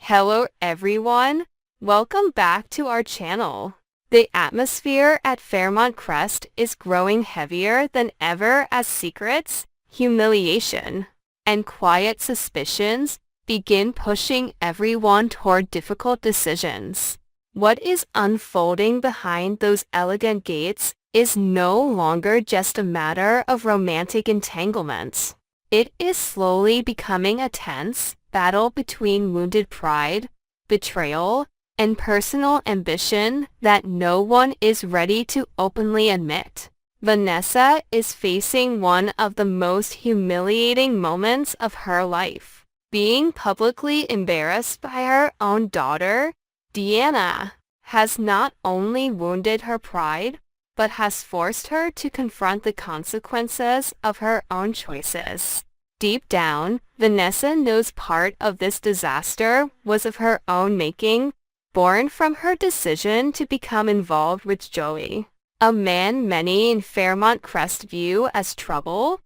Hello everyone, welcome back to our channel. The atmosphere at Fairmont Crest is growing heavier than ever as secrets, humiliation, and quiet suspicions begin pushing everyone toward difficult decisions. What is unfolding behind those elegant gates is no longer just a matter of romantic entanglements. It is slowly becoming a tense battle between wounded pride, betrayal, and personal ambition that no one is ready to openly admit. Vanessa is facing one of the most humiliating moments of her life, being publicly embarrassed by her own daughter. Deanna has not only wounded her pride, but has forced her to confront the consequences of her own choices. Deep down, Vanessa knows part of this disaster was of her own making, born from her decision to become involved with Joey, a man many in Fairmont Crest view as trouble.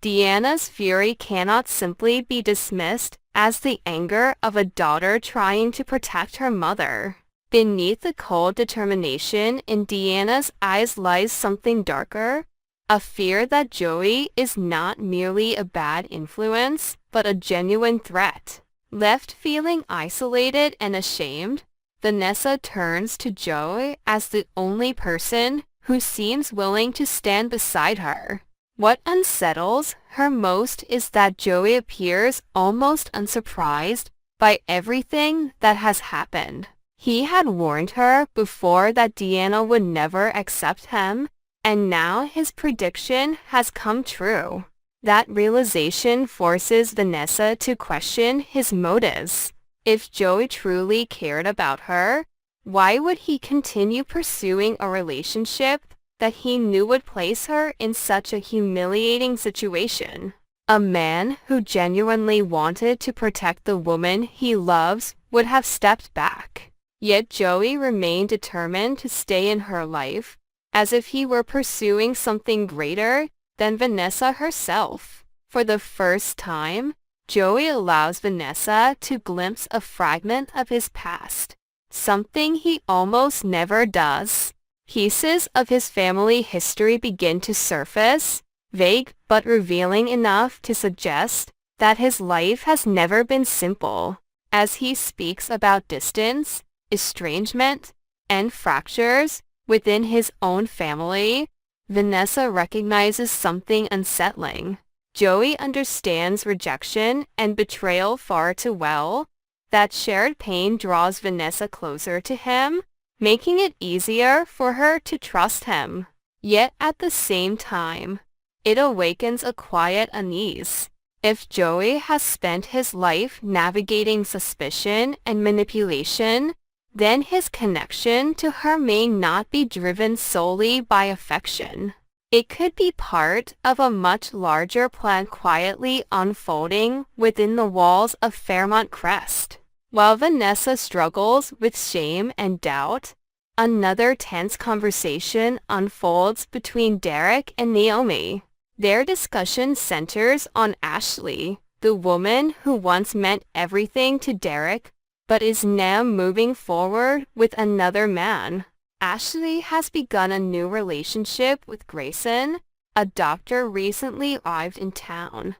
Deanna's fury cannot simply be dismissed as the anger of a daughter trying to protect her mother. Beneath the cold determination in Deanna's eyes lies something darker, a fear that Joey is not merely a bad influence, but a genuine threat. Left feeling isolated and ashamed, Vanessa turns to Joey as the only person who seems willing to stand beside her. What unsettles her most is that Joey appears almost unsurprised by everything that has happened. He had warned her before that Deanna would never accept him, and now his prediction has come true. That realization forces Vanessa to question his motives. If Joey truly cared about her, why would he continue pursuing a relationship that he knew would place her in such a humiliating situation? A man who genuinely wanted to protect the woman he loves would have stepped back. Yet Joey remained determined to stay in her life, as if he were pursuing something greater than Vanessa herself. For the first time, Joey allows Vanessa to glimpse a fragment of his past, something he almost never does. Pieces of his family history begin to surface, vague but revealing enough to suggest that his life has never been simple. As he speaks about distance, estrangement, and fractures within his own family, Vanessa recognizes something unsettling. Joey understands rejection and betrayal far too well. That shared pain draws Vanessa closer to him, making it easier for her to trust him. Yet at the same time, it awakens a quiet unease. If Joey has spent his life navigating suspicion and manipulation, then his connection to her may not be driven solely by affection. It could be part of a much larger plan quietly unfolding within the walls of Fairmont Crest. While Vanessa struggles with shame and doubt, another tense conversation unfolds between Derek and Naomi. Their discussion centers on Ashley, the woman who once meant everything to Derek, but is now moving forward with another man. Ashley has begun a new relationship with Grayson, a doctor recently arrived in town,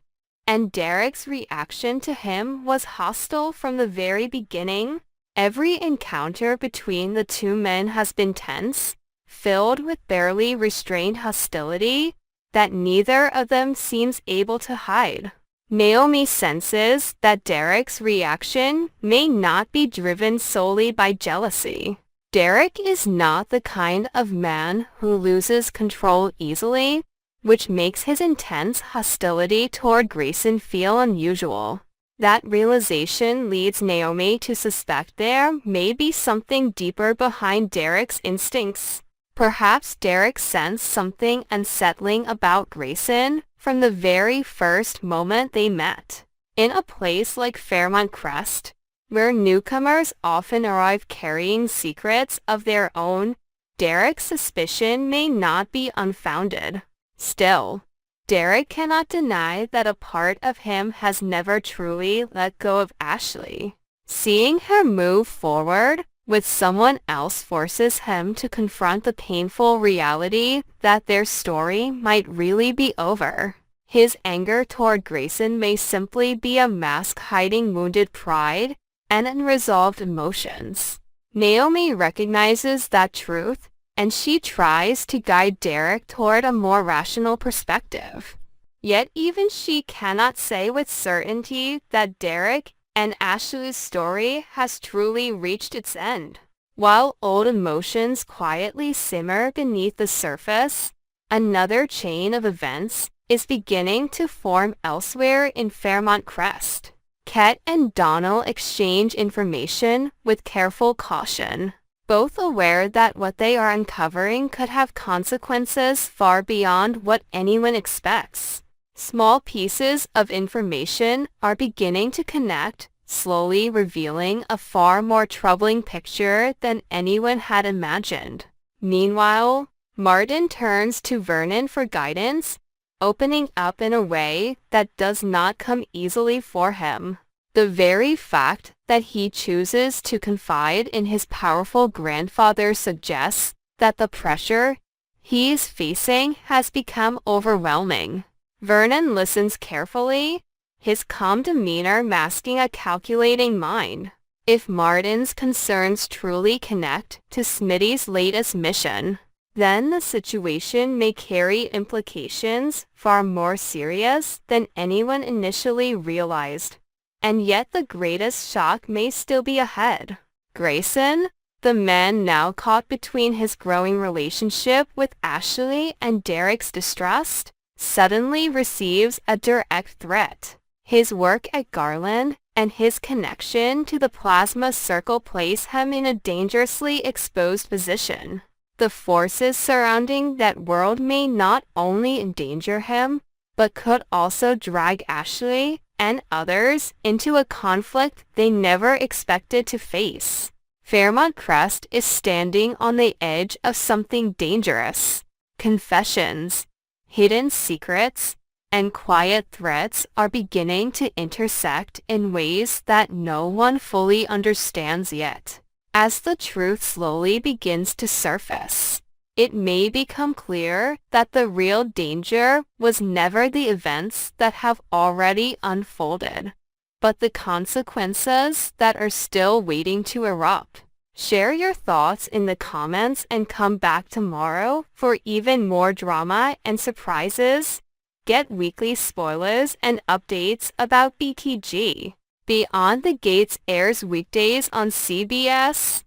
and Derek's reaction to him was hostile from the very beginning. Every encounter between the two men has been tense, filled with barely restrained hostility that neither of them seems able to hide. Naomi senses that Derek's reaction may not be driven solely by jealousy. Derek is not the kind of man who loses control easily, which makes his intense hostility toward Grayson feel unusual. That realization leads Naomi to suspect there may be something deeper behind Derek's instincts. Perhaps Derek sensed something unsettling about Grayson from the very first moment they met. In a place like Fairmont Crest, where newcomers often arrive carrying secrets of their own, Derek's suspicion may not be unfounded. Still, Derek cannot deny that a part of him has never truly let go of Ashley. Seeing her move forward with someone else forces him to confront the painful reality that their story might really be over. His anger toward Grayson may simply be a mask hiding wounded pride and unresolved emotions. Naomi recognizes that truth, and she tries to guide Derek toward a more rational perspective. Yet even she cannot say with certainty that Derek and Ashley's story has truly reached its end. While old emotions quietly simmer beneath the surface, another chain of events is beginning to form elsewhere in Fairmont Crest. Ket and Donald exchange information with careful caution, both aware that what they are uncovering could have consequences far beyond what anyone expects. Small pieces of information are beginning to connect, slowly revealing a far more troubling picture than anyone had imagined. Meanwhile, Martin turns to Vernon for guidance, opening up in a way that does not come easily for him. The very fact that he chooses to confide in his powerful grandfather suggests that the pressure he is facing has become overwhelming. Vernon listens carefully, his calm demeanor masking a calculating mind. If Martin's concerns truly connect to Smitty's latest mission, then the situation may carry implications far more serious than anyone initially realized. And yet the greatest shock may still be ahead. Grayson, the man now caught between his growing relationship with Ashley and Derek's distrust, suddenly receives a direct threat. His work at Garland and his connection to the plasma circle place him in a dangerously exposed position. The forces surrounding that world may not only endanger him, but could also drag Ashley and others into a conflict they never expected to face. Fairmont Crest is standing on the edge of something dangerous. Confessions, hidden secrets, and quiet threats are beginning to intersect in ways that no one fully understands yet. As the truth slowly begins to surface, it may become clear that the real danger was never the events that have already unfolded, but the consequences that are still waiting to erupt. Share your thoughts in the comments and come back tomorrow for even more drama and surprises. Get weekly spoilers and updates about BTG. Beyond the Gates airs weekdays on CBS.